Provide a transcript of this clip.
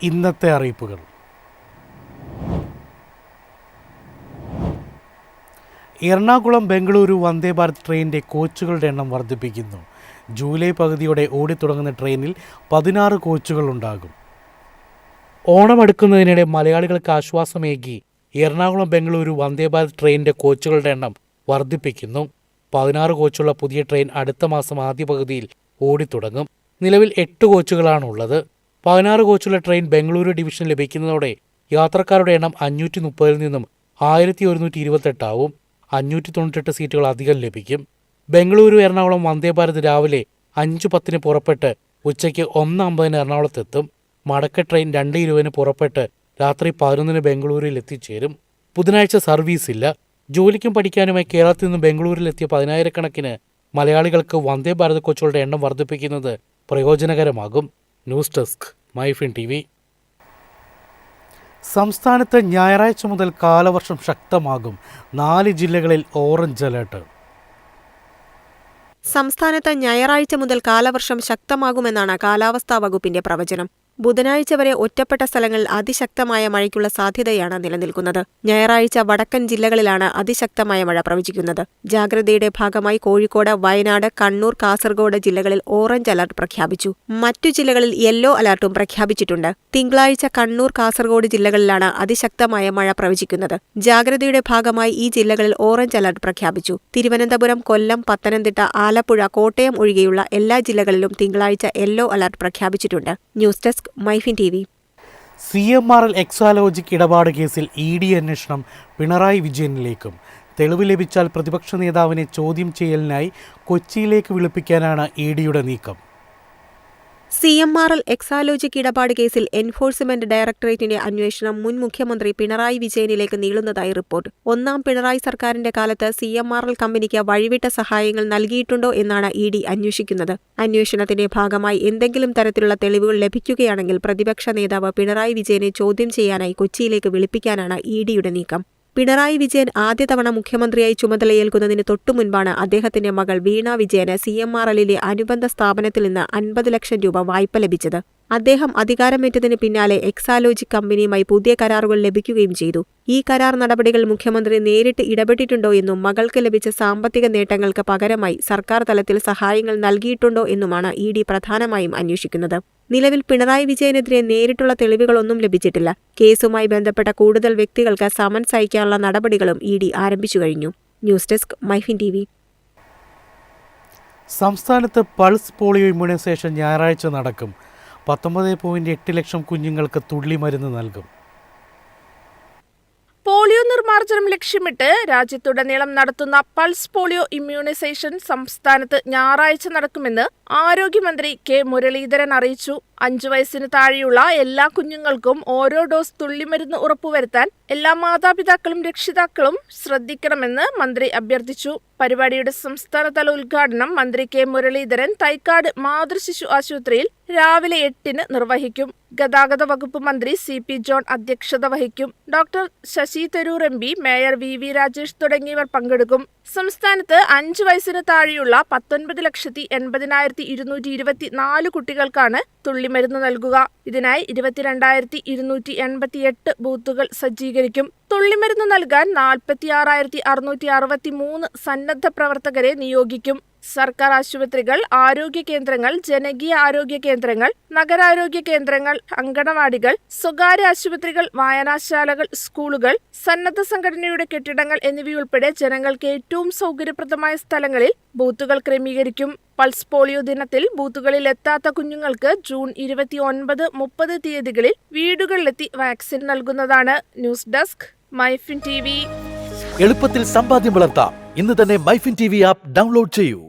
ഇന്നത്തെ അറിയിപ്പുകൾ. എറണാകുളം ബംഗളൂരു വന്ദേ ഭാരത് ട്രെയിനിൻ്റെ കോച്ചുകളുടെ എണ്ണം വർദ്ധിപ്പിക്കുന്നു. ജൂലൈ പകുതിയോടെ ഓടിത്തുടങ്ങുന്ന ട്രെയിനിൽ 16 കോച്ചുകൾ ഉണ്ടാകും. ഓണം അടുക്കുന്നതിനിടെ മലയാളികൾക്ക് ആശ്വാസമേകി എറണാകുളം ബംഗളൂരു വന്ദേ ഭാരത് ട്രെയിനിൻ്റെ കോച്ചുകളുടെ എണ്ണം വർദ്ധിപ്പിക്കുന്നു. 16 കോച്ചുള്ള പുതിയ ട്രെയിൻ അടുത്ത മാസം ആദ്യ പകുതിയിൽ ഓടിത്തുടങ്ങും. നിലവിൽ 8 കോച്ചുകളാണുള്ളത്. 16 കോച്ചുള്ള ട്രെയിൻ ബംഗളൂരു ഡിവിഷൻ ലഭിക്കുന്നതോടെ യാത്രക്കാരുടെ എണ്ണം 530 നിന്നും 1128 ആവും. 598 സീറ്റുകൾ അധികം ലഭിക്കും. ബംഗളൂരു എറണാകുളം വന്ദേ ഭാരത് രാവിലെ 5:10 പുറപ്പെട്ട് ഉച്ചയ്ക്ക് 1:50 എറണാകുളത്തെത്തും. മടക്ക ട്രെയിൻ 2:20 പുറപ്പെട്ട് രാത്രി 11 ബംഗളൂരുവിൽ എത്തിച്ചേരും. ബുധനാഴ്ച സർവീസില്ല. ജോലിക്കും പഠിക്കാനുമായി കേരളത്തിൽ നിന്ന് ബംഗളൂരിലെത്തിയ 10,000-കണക്കിന് മലയാളികൾക്ക് വന്ദേ ഭാരത് കോച്ചുകളുടെ എണ്ണം വർദ്ധിപ്പിക്കുന്നത് പ്രയോജനകരമാകും. News desk Myfin TV. സംസ്ഥാനത്ത് ഞായറാഴ്ച മുതൽ കാലവർഷം ശക്തമാകും. 4 ജില്ലകളിൽ ഓറഞ്ച് അലർട്ട്. സംസ്ഥാനത്ത് ഞായറാഴ്ച മുതൽ കാലവർഷം ശക്തമാകുമെന്നാണ് കാലാവസ്ഥാ വകുപ്പിന്റെ പ്രവചനം. ബുധനാഴ്ച വരെ ഒറ്റപ്പെട്ട സ്ഥലങ്ങളിൽ അതിശക്തമായ മഴയ്ക്കുള്ള സാധ്യതയാണ് നിലനിൽക്കുന്നത്. ഞായറാഴ്ച വടക്കൻ ജില്ലകളിലാണ് അതിശക്തമായ മഴ പ്രവചിക്കുന്നത്. ജാഗ്രതയുടെ ഭാഗമായി കോഴിക്കോട്, വയനാട്, കണ്ണൂർ, കാസർഗോഡ് ജില്ലകളിൽ ഓറഞ്ച് അലർട്ട് പ്രഖ്യാപിച്ചു. മറ്റു ജില്ലകളിൽ യെല്ലോ അലർട്ടും പ്രഖ്യാപിച്ചിട്ടുണ്ട്. തിങ്കളാഴ്ച കണ്ണൂർ, കാസർഗോഡ് ജില്ലകളിലാണ് അതിശക്തമായ മഴ പ്രവചിക്കുന്നത്. ജാഗ്രതയുടെ ഭാഗമായി ഈ ജില്ലകളിൽ ഓറഞ്ച് അലർട്ട് പ്രഖ്യാപിച്ചു. തിരുവനന്തപുരം, കൊല്ലം, പത്തനംതിട്ട, ആലപ്പുഴ, കോട്ടയം ഒഴികെയുള്ള എല്ലാ ജില്ലകളിലും തിങ്കളാഴ്ച യെല്ലോ അലർട്ട് പ്രഖ്യാപിച്ചിട്ടുണ്ട്. News desk Myfin TV. CMRL Exalogic ഇടപാട് കേസിൽ ED അന്വേഷണം പിണറായി വിജയനിലേക്കും. തെളിവ് ലഭിച്ചാൽ പ്രതിപക്ഷ നേതാവിനെ ചോദ്യം ചെയ്യലിനായി കൊച്ചിയിലേക്ക് വിളിപ്പിക്കാനാണ് EDയുടെ നീക്കം. CMRL എക്സാലോജിക് ഇടപാട് കേസിൽ എൻഫോഴ്സ്മെന്റ് ഡയറക്ടറേറ്റിന്റെ അന്വേഷണം മുൻ മുഖ്യമന്ത്രി പിണറായി വിജയനിലേക്ക് നീളുന്നതായി റിപ്പോർട്ട്. ഒന്നാം പിണറായി സർക്കാരിന്റെ കാലത്ത് CMRL കമ്പനിക്ക് വഴിവിട്ട സഹായങ്ങൾ നൽകിയിട്ടുണ്ടോ എന്നാണ് ED അന്വേഷിക്കുന്നത്. അന്വേഷണത്തിന്റെ ഭാഗമായി എന്തെങ്കിലും തരത്തിലുള്ള തെളിവുകൾ ലഭിക്കുകയാണെങ്കിൽ പ്രതിപക്ഷ നേതാവ് പിണറായി വിജയനെ ചോദ്യം ചെയ്യാനായി കൊച്ചിയിലേക്ക് വിളിപ്പിക്കാനാണ് EDയുടെ നീക്കം. പിണറായി വിജയൻ ആദ്യ തവണ മുഖ്യമന്ത്രിയായി ചുമതലയേൽക്കുന്നതിന് തൊട്ടുമുൻപാണ് അദ്ദേഹത്തിന്റെ മകൾ വീണ വിജയന് CMRLിലെ അനുബന്ധ സ്ഥാപനത്തിൽ നിന്ന് 50 ലക്ഷം രൂപ വായ്പ ലഭിച്ചത്. അദ്ദേഹം അധികാരമേറ്റതിന് പിന്നാലെ എക്സാലോജിക് കമ്പനിയുമായി പുതിയ കരാറുകൾ ലഭിക്കുകയും ചെയ്തു. ഈ കരാർ നടപടികൾ മുഖ്യമന്ത്രി നേരിട്ട് ഇടപെട്ടിട്ടുണ്ടോ എന്നും മകൾക്ക് ലഭിച്ച സാമ്പത്തിക നേട്ടങ്ങൾക്ക് പകരമായി സർക്കാർ തലത്തിൽ സഹായങ്ങൾ നൽകിയിട്ടുണ്ടോ എന്നുമാണ് ED പ്രധാനമായും അന്വേഷിക്കുന്നത്. നിലവിൽ പിണറായി വിജയനെതിരെ നേരിട്ടുള്ള തെളിവുകളൊന്നും ലഭിച്ചിട്ടില്ല. കേസുമായി ബന്ധപ്പെട്ട കൂടുതൽ വ്യക്തികൾക്ക് സമൻസ് അയക്കാനുള്ള നടപടികളും ED ആരംഭിച്ചു കഴിഞ്ഞു. News desk Myfin TV. സംസ്ഥാനത്ത് പൾസ് പോളിയോ ഇമ്മ്യൂണൈസേഷൻ ഞായറാഴ്ച നടക്കും. 19.8 ലക്ഷം കുഞ്ഞുങ്ങൾക്ക് തുള്ളിമരുന്ന് നൽകും. പോളിയോ നിർമ്മാർജ്ജനം ലക്ഷ്യമിട്ട് രാജ്യത്തുടനീളം നടത്തുന്ന പൾസ് പോളിയോ ഇമ്മ്യൂണൈസേഷൻ സംസ്ഥാനത്ത് ഞായറാഴ്ച നടക്കുമെന്ന് ആരോഗ്യമന്ത്രി K. മുരളീധരൻ അറിയിച്ചു. 5 വയസ്സിന് താഴെയുള്ള എല്ലാ കുഞ്ഞുങ്ങൾക്കും ഓരോ ഡോസ് തുള്ളിമരുന്ന് ഉറപ്പുവരുത്താൻ എല്ലാ മാതാപിതാക്കളും രക്ഷിതാക്കളും ശ്രദ്ധിക്കണമെന്ന് മന്ത്രി അഭ്യർത്ഥിച്ചു. പരിപാടിയുടെ സംസ്ഥാനതല ഉദ്ഘാടനം മന്ത്രി K. മുരളീധരൻ തൈക്കാട് മാതൃശിശു ആശുപത്രിയിൽ രാവിലെ 8-ന് നിർവഹിക്കും. ഗതാഗത വകുപ്പ് മന്ത്രി CP ജോൺ അധ്യക്ഷത വഹിക്കും. Doctor Shashi Tharoor MP, mayor VV Rajesh തുടങ്ങിയവർ പങ്കെടുക്കും. സംസ്ഥാനത്ത് 5 വയസ്സിന് താഴെയുള്ള 19,80,224 കുട്ടികൾക്കാണ് തുള്ളിമരുന്ന് നൽകുക. ഇതിനായി 22,288 ബൂത്തുകൾ സജ്ജീകരിക്കും. തുള്ളിമരുന്ന് നൽകാൻ 46,663 സന്നദ്ധ പ്രവർത്തകരെ നിയോഗിക്കും. സർക്കാർ ആശുപത്രികൾ, ആരോഗ്യ കേന്ദ്രങ്ങൾ, ജനകീയ ആരോഗ്യ കേന്ദ്രങ്ങൾ, നഗരാരോഗ്യ കേന്ദ്രങ്ങൾ, അങ്കണവാടികൾ, സ്വകാര്യ ആശുപത്രികൾ, വായനശാലകൾ, സ്കൂളുകൾ, സന്നദ്ധ സംഘടനയുടെ കെട്ടിടങ്ങൾ എന്നിവയുൾപ്പെടെ ജനങ്ങൾക്ക് ഏറ്റവും സൗകര്യപ്രദമായ സ്ഥലങ്ങളിൽ ബൂത്തുകൾ ക്രമീകരിക്കും. പൾസ് പോളിയോ ദിനത്തിൽ ബൂത്തുകളിൽ എത്താത്ത കുഞ്ഞുങ്ങൾക്ക് ജൂൺ 29, 30 തീയതികളിൽ വീടുകളിലെത്തി വാക്സിൻ നൽകുന്നതാണ്. News desk Myfin TV. എളുപ്പത്തിൽ സമ്പാദ്യം വളർത്താം. ഇന്ന് തന്നെ മൈഫിൻ TV ആപ്പ് ഡൗൺലോഡ് ചെയ്യൂ.